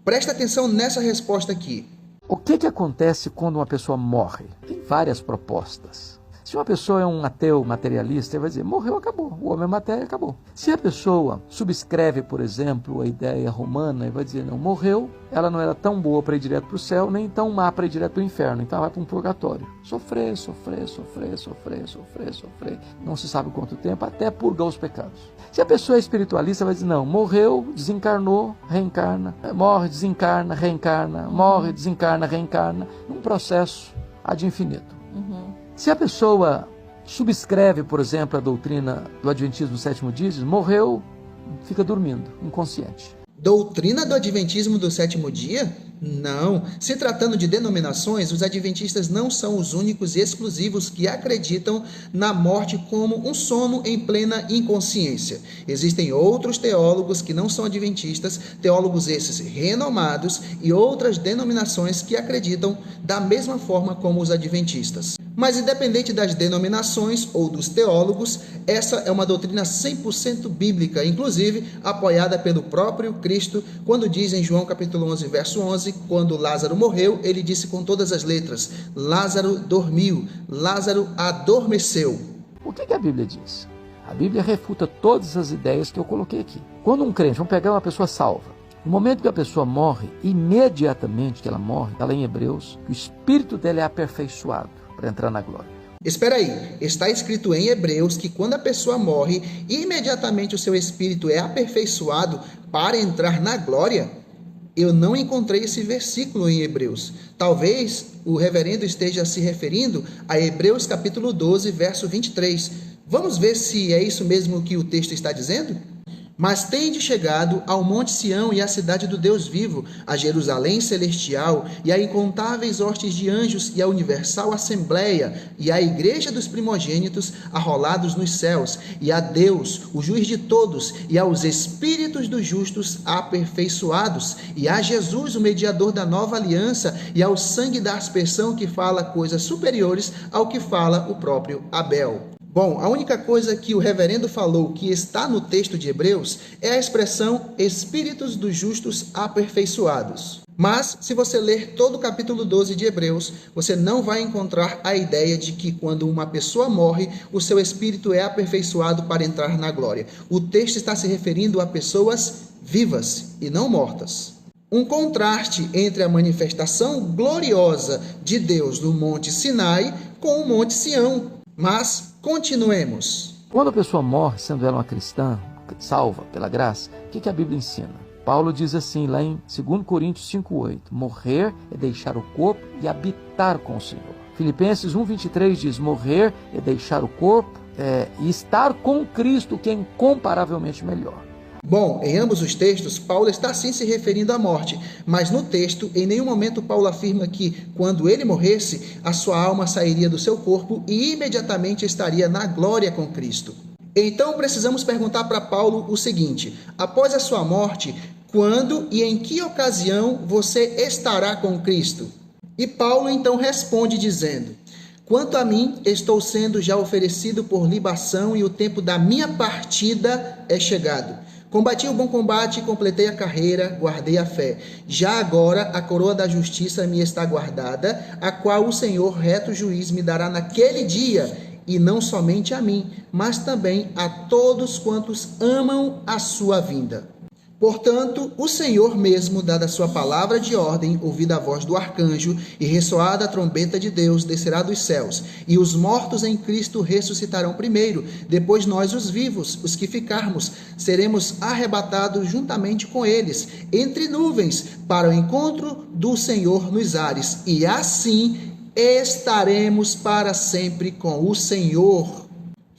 Presta atenção nessa resposta aqui. O que acontece quando uma pessoa morre? Tem várias propostas. Se uma pessoa é um ateu materialista, ele vai dizer, morreu, acabou. O homem é matéria, acabou. Se a pessoa subscreve, por exemplo, a ideia romana, ele vai dizer, não, morreu, ela não era tão boa para ir direto para o céu, nem tão má para ir direto para o inferno, então ela vai para um purgatório. Sofrer, sofrer, sofrer, sofrer, sofrer, sofrer, não se sabe quanto tempo, até purgar os pecados. Se a pessoa é espiritualista, vai dizer, não, morreu, desencarnou, reencarna, morre, desencarna, reencarna, morre, desencarna, reencarna, num processo ad infinito. Se a pessoa subscreve, por exemplo, a doutrina do Adventismo do sétimo dia, diz, morreu, fica dormindo, inconsciente. Doutrina do Adventismo do sétimo dia? Não. Se tratando de denominações, os adventistas não são os únicos e exclusivos que acreditam na morte como um sono em plena inconsciência. Existem outros teólogos que não são adventistas, teólogos esses renomados, e outras denominações que acreditam da mesma forma como os adventistas. Mas independente das denominações ou dos teólogos, essa é uma doutrina 100% bíblica, inclusive apoiada pelo próprio Cristo, quando diz em João capítulo 11, verso 11, quando Lázaro morreu, ele disse com todas as letras, Lázaro dormiu, Lázaro adormeceu. O que a Bíblia diz? A Bíblia refuta todas as ideias que eu coloquei aqui. Quando um crente, vamos pegar uma pessoa salva, no momento que a pessoa morre, imediatamente que ela morre, está lá em Hebreus, o espírito dela é aperfeiçoado para entrar na glória. Espera aí, está escrito em Hebreus que quando a pessoa morre, imediatamente o seu espírito é aperfeiçoado para entrar na glória? Eu não encontrei esse versículo em Hebreus. Talvez o reverendo esteja se referindo a Hebreus capítulo 12, verso 23. Vamos ver se é isso mesmo que o texto está dizendo? Mas tende chegado ao Monte Sião e à cidade do Deus vivo, a Jerusalém celestial e a incontáveis hostes de anjos e a universal assembleia e a igreja dos primogênitos arrolados nos céus e a Deus, o juiz de todos, e aos espíritos dos justos aperfeiçoados e a Jesus, o mediador da nova aliança e ao sangue da aspersão que fala coisas superiores ao que fala o próprio Abel. Bom, a única coisa que o reverendo falou que está no texto de Hebreus é a expressão espíritos dos justos aperfeiçoados. Mas, se você ler todo o capítulo 12 de Hebreus, você não vai encontrar a ideia de que quando uma pessoa morre, o seu espírito é aperfeiçoado para entrar na glória. O texto está se referindo a pessoas vivas e não mortas. Um contraste entre a manifestação gloriosa de Deus no Monte Sinai com o Monte Sião. Mas continuemos. Quando a pessoa morre, sendo ela uma cristã, salva pela graça, o que a Bíblia ensina? Paulo diz assim, lá em 2 Coríntios 5,8, morrer é deixar o corpo e habitar com o Senhor. Filipenses 1,23 diz, morrer é deixar o corpo e estar com Cristo, que é incomparavelmente melhor. Bom, em ambos os textos, Paulo está sim se referindo à morte, mas no texto, em nenhum momento Paulo afirma que, quando ele morresse, a sua alma sairia do seu corpo e imediatamente estaria na glória com Cristo. Então, precisamos perguntar para Paulo o seguinte, após a sua morte, quando e em que ocasião você estará com Cristo? E Paulo então responde dizendo, quanto a mim, estou sendo já oferecido por libação e o tempo da minha partida é chegado. Combati o bom combate, completei a carreira, guardei a fé. Já agora a coroa da justiça me está guardada, a qual o Senhor, reto juiz, me dará naquele dia, e não somente a mim, mas também a todos quantos amam a sua vinda. Portanto, o Senhor mesmo, dada a sua palavra de ordem, ouvida a voz do arcanjo e ressoada a trombeta de Deus, descerá dos céus, e os mortos em Cristo ressuscitarão primeiro, depois nós, os vivos, os que ficarmos, seremos arrebatados juntamente com eles, entre nuvens, para o encontro do Senhor nos ares, e assim estaremos para sempre com o Senhor.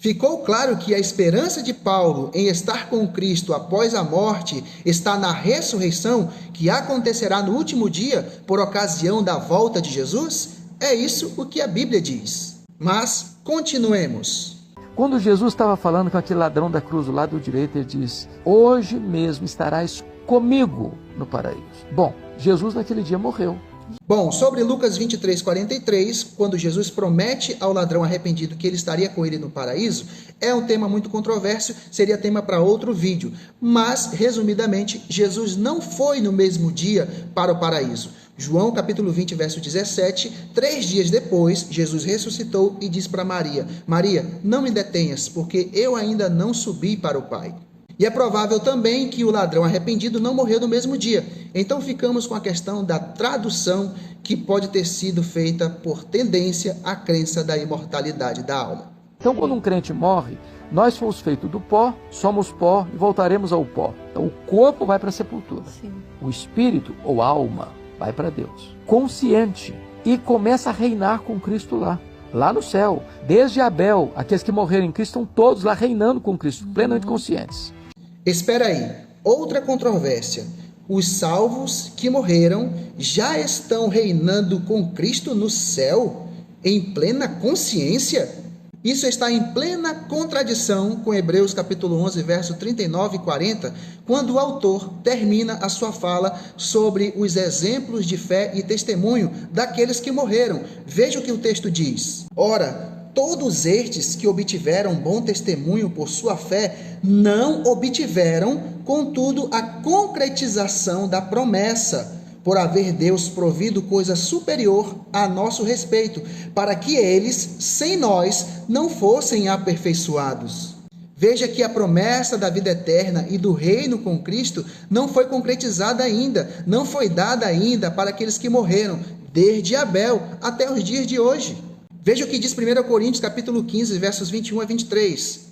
Ficou claro que a esperança de Paulo em estar com Cristo após a morte está na ressurreição que acontecerá no último dia por ocasião da volta de Jesus? É isso o que a Bíblia diz. Mas continuemos. Quando Jesus estava falando com aquele ladrão da cruz do lado direito, ele diz, hoje mesmo estarás comigo no paraíso. Bom, Jesus naquele dia morreu. Bom, sobre Lucas 23:43, quando Jesus promete ao ladrão arrependido que ele estaria com ele no paraíso, é um tema muito controverso, seria tema para outro vídeo. Mas, resumidamente, Jesus não foi no mesmo dia para o paraíso. João capítulo 20, verso 17, 3 dias depois, Jesus ressuscitou e disse para Maria: Maria, não me detenhas, porque eu ainda não subi para o Pai. E é provável também que o ladrão arrependido não morreu no mesmo dia. Então ficamos com a questão da tradução, que pode ter sido feita por tendência à crença da imortalidade da alma. Então, quando um crente morre, nós fomos feitos do pó, somos pó e voltaremos ao pó. Então, o corpo vai para a sepultura. Sim. O espírito ou alma vai para Deus, consciente, e começa a reinar com Cristo lá no céu. Desde Abel, aqueles que morreram em Cristo, estão todos lá reinando com Cristo, plenamente conscientes. Espera aí, outra controvérsia. Os salvos que morreram já estão reinando com Cristo no céu, em plena consciência? Isso está em plena contradição com Hebreus capítulo 11, verso 39 e 40, quando o autor termina a sua fala sobre os exemplos de fé e testemunho daqueles que morreram. Veja o que o texto diz. Ora, todos estes que obtiveram bom testemunho por sua fé, não obtiveram, contudo, a concretização da promessa, por haver Deus provido coisa superior a nosso respeito, para que eles, sem nós, não fossem aperfeiçoados. Veja que a promessa da vida eterna e do reino com Cristo não foi concretizada ainda, não foi dada ainda para aqueles que morreram, desde Abel até os dias de hoje. Veja o que diz 1 Coríntios capítulo 15, versos 21 a 23.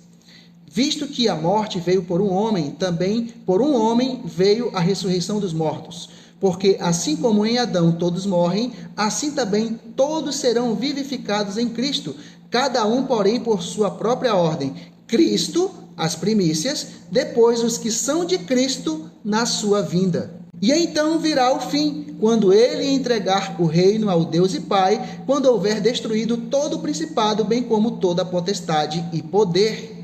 Visto que a morte veio por um homem, também por um homem veio a ressurreição dos mortos. Porque assim como em Adão todos morrem, assim também todos serão vivificados em Cristo, cada um, porém, por sua própria ordem. Cristo, as primícias, depois os que são de Cristo na sua vinda. E então virá o fim, quando ele entregar o reino ao Deus e Pai, quando houver destruído todo o principado, bem como toda a potestade e poder.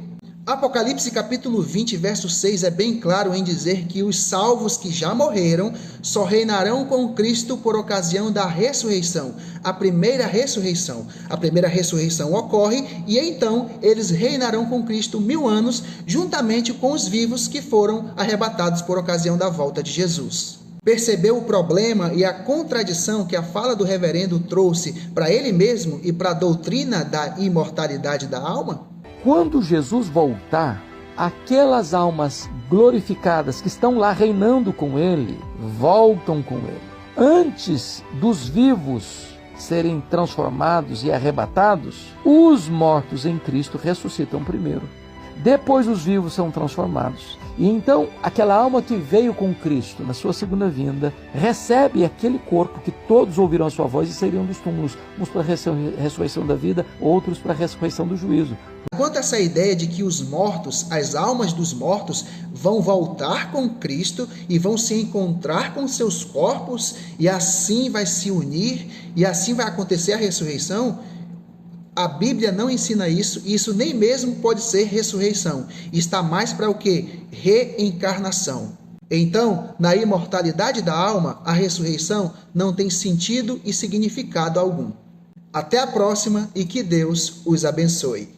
Apocalipse capítulo 20, verso 6 é bem claro em dizer que os salvos que já morreram só reinarão com Cristo por ocasião da ressurreição, a primeira ressurreição. A primeira ressurreição ocorre e então eles reinarão com Cristo 1000 anos, juntamente com os vivos que foram arrebatados por ocasião da volta de Jesus. Percebeu o problema e a contradição que a fala do reverendo trouxe para ele mesmo e para a doutrina da imortalidade da alma? Quando Jesus voltar, aquelas almas glorificadas que estão lá reinando com Ele, voltam com Ele. Antes dos vivos serem transformados e arrebatados, os mortos em Cristo ressuscitam primeiro. Depois os vivos são transformados. E então aquela alma que veio com Cristo na sua segunda vinda, recebe aquele corpo que todos ouviram a sua voz e sairiam dos túmulos, uns para a ressurreição da vida, outros para a ressurreição do juízo. Quanto a essa ideia de que os mortos, as almas dos mortos, vão voltar com Cristo e vão se encontrar com seus corpos e assim vai se unir e assim vai acontecer a ressurreição, a Bíblia não ensina isso, e isso nem mesmo pode ser ressurreição. Está mais para o quê? Reencarnação. Então, na imortalidade da alma, a ressurreição não tem sentido e significado algum. Até a próxima e que Deus os abençoe.